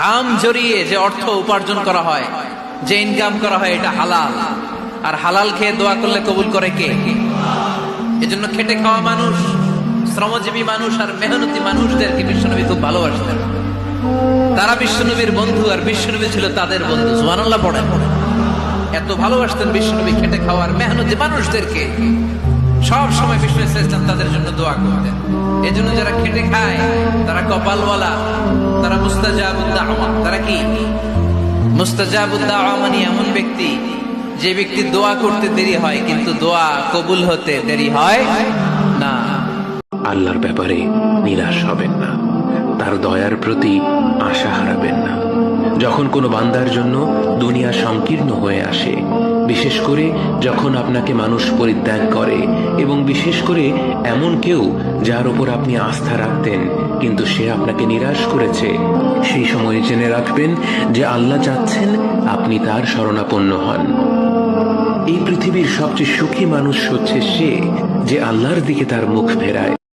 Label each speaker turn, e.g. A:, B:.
A: ঘাম ঝরিয়ে যে অর্থ উপার্জন করা হয়, যে ইনকাম করা হয়, এটা হালাল। আর হালাল খেয়ে দোয়া করলে কবুল করে কে? এজন্য খেটে খাওয়া মানুষ, শ্রমজীবী মানুষ আর মেহনতি মানুষদেরকে বিশ্বনবী খুব ভালোবাসতেন। তারা বিশ্বনবীর বন্ধু, আর বিশ্বনবী ছিল তাদের বন্ধু। সুবহানাল্লাহ পড়েন। এত ভালোবাসতেন বিশ্বনবী খেটে খাওয়ার মেহনতি মানুষদেরকে। সব সময় বিষ্ণু ইসলাম তাদের জন্য দোয়া করতেন। এজন্য যারা খেটে খায় তারা কপালওয়ালা, তারা মুস্তাজাবুদ দাওয়া। তারা কি? মুস্তাজাবুদ দাওয়া মানে এমন ব্যক্তি যে ব্যক্তি দোয়া করতে দেরি হয় কিন্তু দোয়া কবুল হতে দেরি হয় না।
B: আল্লাহর ব্যাপারে নিরাশ হবেন না, তার দয়ার প্রতি আশা হারাবেন না। যখন কোনো বান্দার জন্য দুনিয়া সংকীর্ণ হয়ে আসে, বিশেষ করে যখন আপনাকে মানুষ পরিত্যাগ করে, এবং বিশেষ করে এমন কেউ যার উপর আপনি আস্থা রাখতেন কিন্তু সে আপনাকে নিরাশ করেছে, সেই সময়ে জেনে রাখবেন যে আল্লাহ চাচ্ছেন আপনি তার শরণাপন্ন হন। এই পৃথিবীর সবচেয়ে সুখী মানুষ হচ্ছে সে যে আল্লাহর দিকে তার মুখ ফেরায়।